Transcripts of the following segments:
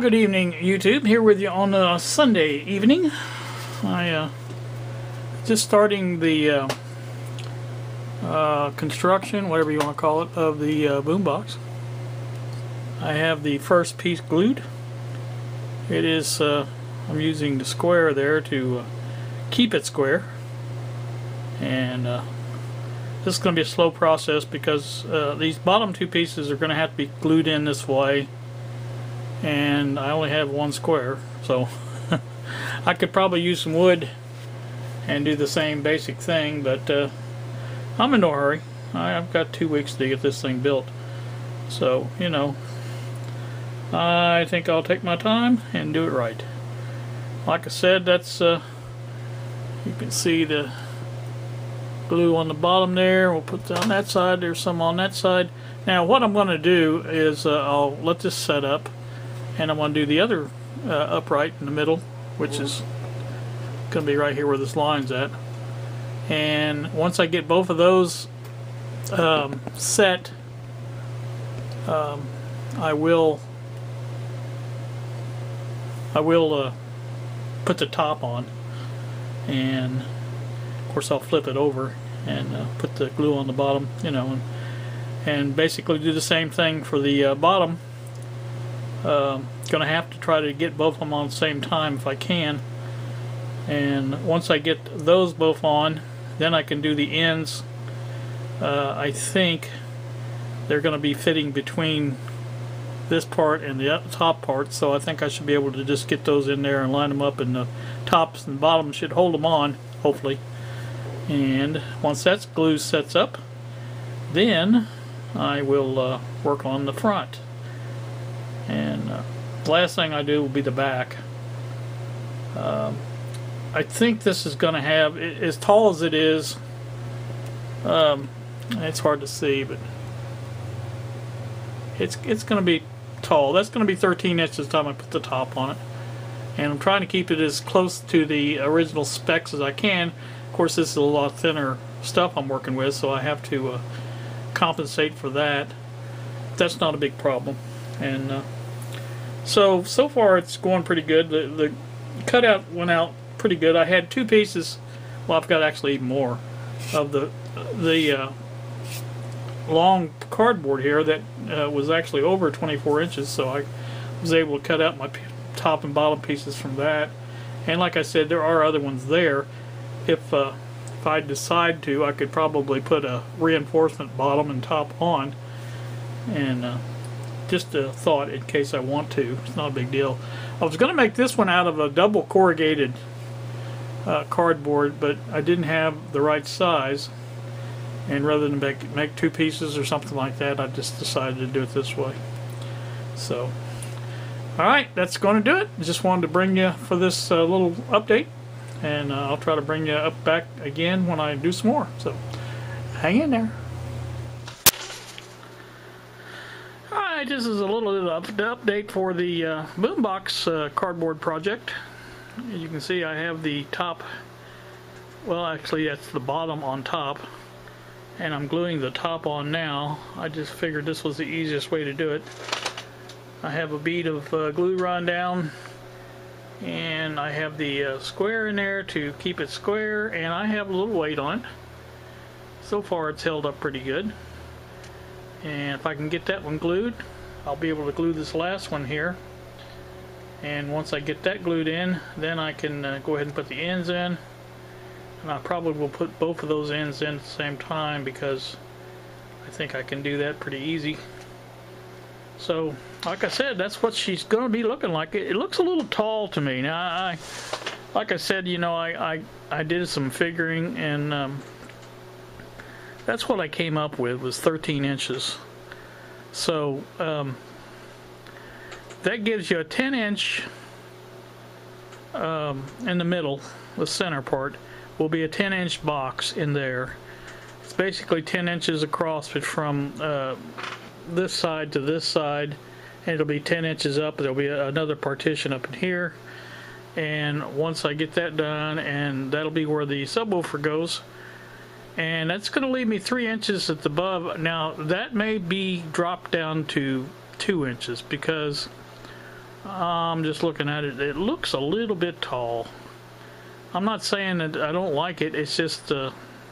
Good evening, YouTube. Here with you on a Sunday evening. I just starting the construction, whatever you want to call it, of the boombox. I have the first piece glued. It is I'm using the square there to keep it square, and this is going to be a slow process because these bottom two pieces are going to have to be glued in this way, and I only have one square, so I could probably use some wood and do the same basic thing, but I'm in no hurry. I've got 2 weeks to get this thing built, so you know, I think I'll take my time and do it right. Like I said, that's you can see the glue on the bottom there. We'll put that on that side. There's some on that side. Now what I'm going to do is I'll let this set up, and I'm going to do the other upright in the middle, which is going to be right here where this line's at. And once I get both of those set, I will put the top on, and of course I'll flip it over and put the glue on the bottom, you know, and basically do the same thing for the bottom. Gonna have to try to get both of them on at the same time if I can, and once I get those both on, then I can do the ends. I think they're going to be fitting between this part and the top part, so I think I should be able to just get those in there and line them up, and the tops and bottom should hold them on, hopefully. And once that glue sets up, then I will work on the front, and the last thing I do will be the back. I think this is going to have, as tall as it is, it's hard to see, but it's going to be tall. That's going to be 13 inches the time I put the top on it, and I'm trying to keep it as close to the original specs as I can. Of course, this is a lot thinner stuff I'm working with, so I have to compensate for that. That's not a big problem, and so far it's going pretty good. The cutout went out pretty good. I had 2 pieces, well, I've got actually even more of the long cardboard here that was actually over 24 inches, so I was able to cut out my top and bottom pieces from that. And like I said, there are other ones there. If I decide to, I could probably put a reinforcement bottom and top on, and just a thought in case I want to. It's not a big deal. I was going to make this one out of a double corrugated cardboard, but I didn't have the right size, and rather than make 2 pieces or something like that, I just decided to do it this way. So alright, that's going to do it. Just wanted to bring you for this little update, and I'll try to bring you up back again when I do some more, so hang in there. Alright, this is a little update for the boombox cardboard project. As you can see, I have the top, well actually that's the bottom on top, and I'm gluing the top on now. I just figured this was the easiest way to do it. I have a bead of glue run down, and I have the square in there to keep it square, and I have a little weight on it. So far it's held up pretty good, and if I can get that one glued, I'll be able to glue this last one here. And once I get that glued in, then I can go ahead and put the ends in, and I probably will put both of those ends in at the same time because I think I can do that pretty easy. So like I said, that's what she's going to be looking like. It looks a little tall to me. Now like I said, you know, I did some figuring, and that's what I came up with, was 13 inches. So that gives you a 10-inch in the middle. The center part will be a 10-inch box in there. It's basically 10 inches across from this side to this side, and it'll be 10 inches up. There'll be another partition up in here, and once I get that done, and that'll be where the subwoofer goes, and that's going to leave me 3 inches at the above. Now that may be dropped down to 2 inches because I'm just looking at it. It looks a little bit tall. I'm not saying that I don't like it. It's just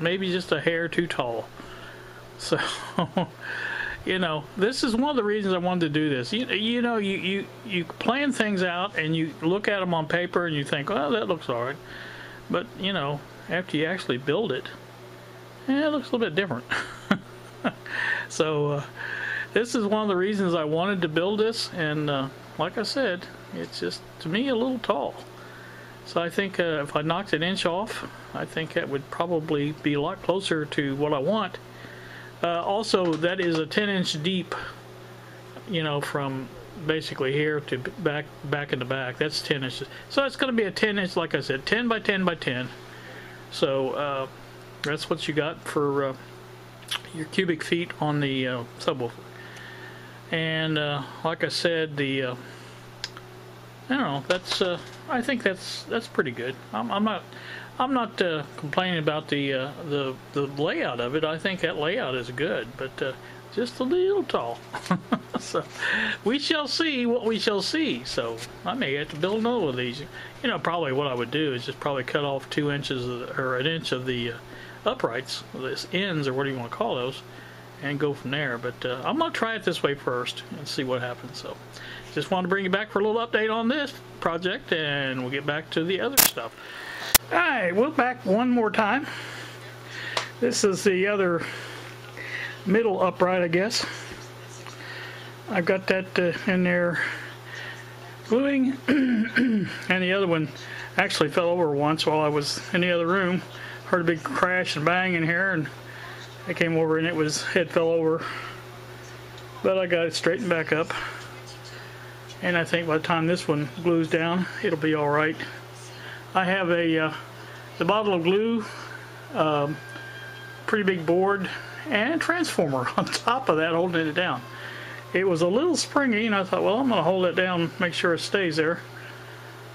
maybe just a hair too tall. So, you know, this is one of the reasons I wanted to do this. You know, you plan things out and you look at them on paper and you think, well, that looks all right. But, you know, after you actually build it, it looks a little bit different. So, this is one of the reasons I wanted to build this. And like I said, it's just, to me, a little tall. So I think if I knocked an inch off, I think that would probably be a lot closer to what I want. Also, that is a 10-inch deep, you know, from basically here to back in the back. That's 10 inches. So it's going to be a 10-inch, like I said, 10 by 10 by 10. So that's what you got for your cubic feet on the subwoofer. And like I said, the I don't know. That's I think that's pretty good. I'm not complaining about the layout of it. I think that layout is good, but just a little tall. So we shall see what we shall see. So I may have to build another one of these. You know, probably what I would do is just probably cut off 2 inches or an inch of the uprights, the ends, or what do you want to call those, and go from there. But I'm gonna try it this way first and see what happens. So just wanted to bring you back for a little update on this project, and we'll get back to the other stuff. Alright, we're back one more time. This is the other middle upright, I guess. I've got that in there gluing, and the other one actually fell over once while I was in the other room. Heard a big crash and bang in here, and I came over and it fell over. But I got it straightened back up. And I think by the time this one glues down, it'll be all right. I have the bottle of glue, pretty big board, and a transformer on top of that holding it down. It was a little springy, and I thought, well, I'm going to hold it down, make sure it stays there.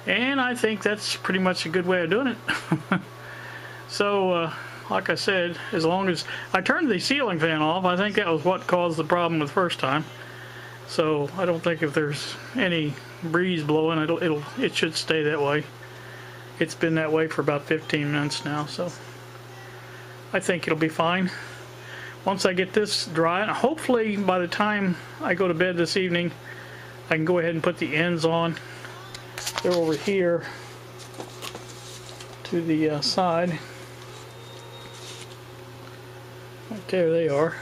And I think that's pretty much a good way of doing it. So, like I said, as long as I turned the ceiling fan off, I think that was what caused the problem the first time. So I don't think if there's any breeze blowing, it should stay that way. It's been that way for about 15 minutes now, so I think it'll be fine. Once I get this dry, and hopefully by the time I go to bed this evening, I can go ahead and put the ends on. They're over here to the side. Right there they are.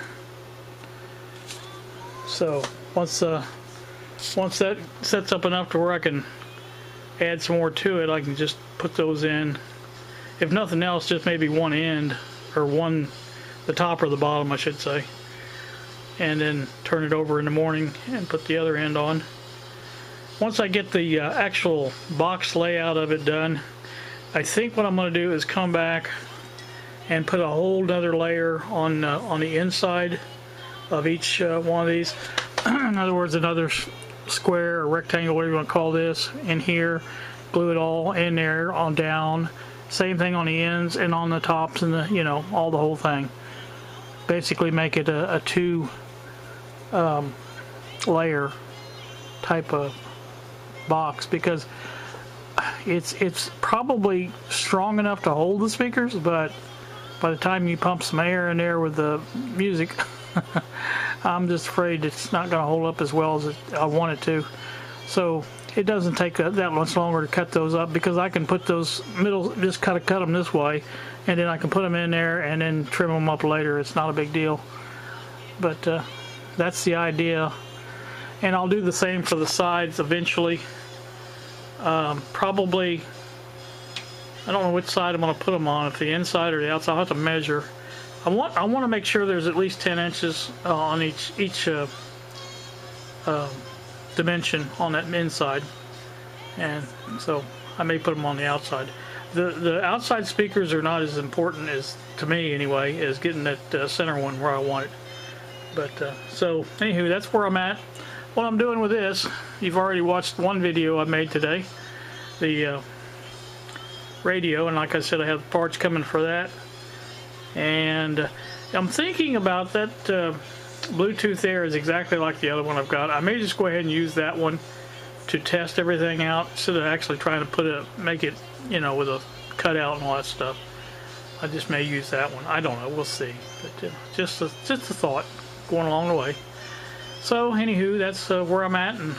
So once that sets up enough to where I can add some more to it, I can just put those in. If nothing else, just maybe one end, or the top or the bottom, I should say. And then turn it over in the morning and put the other end on. Once I get the actual box layout of it done, I think what I'm going to do is come back and put a whole nother layer on the inside of each one of these. In other words, another square or rectangle, whatever you want to call this, in here. Glue it all in there, on down. Same thing on the ends and on the tops and the, you know, all the whole thing. Basically make it a two layer type of box, because it's probably strong enough to hold the speakers, but by the time you pump some air in there with the music, I'm just afraid it's not going to hold up as well as I want it to. So it doesn't take that much longer to cut those up, because I can put those middle, just cut them this way, and then I can put them in there and then trim them up later. It's not a big deal. But that's the idea. And I'll do the same for the sides eventually. Probably, I don't know which side I'm going to put them on, if the inside or the outside. I'll have to measure. I want to make sure there's at least 10 inches on each dimension on that inside, and so I may put them on the outside. The outside speakers are not as important, as to me anyway, as getting that center one where I want it. But so anywho, that's where I'm at. What I'm doing with this, you've already watched one video I made today, the radio, and like I said, I have parts coming for that. And I'm thinking about that Bluetooth there is exactly like the other one I've got. I may just go ahead and use that one to test everything out instead of actually trying to make it, you know, with a cutout and all that stuff. I just may use that one. I don't know. We'll see. But just a thought going along the way. So anywho, that's where I'm at, and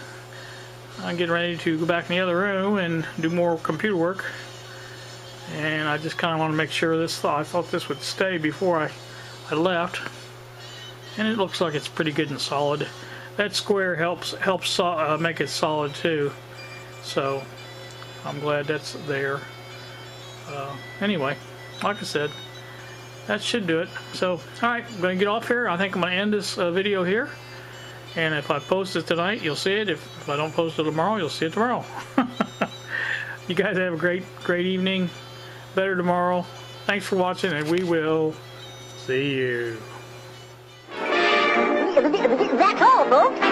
I'm getting ready to go back in the other room and do more computer work. And I just kind of want to make sure I thought this would stay before I left, and it looks like it's pretty good and solid. That square helps make it solid too, so I'm glad that's there. Anyway, like I said, that should do it. So, alright, I'm going to get off here. I think I'm going to end this video here. And if I post it tonight, you'll see it. If I don't post it tomorrow, you'll see it tomorrow. You guys have a great evening. Better tomorrow. Thanks for watching, and we will see you. That's all, folks.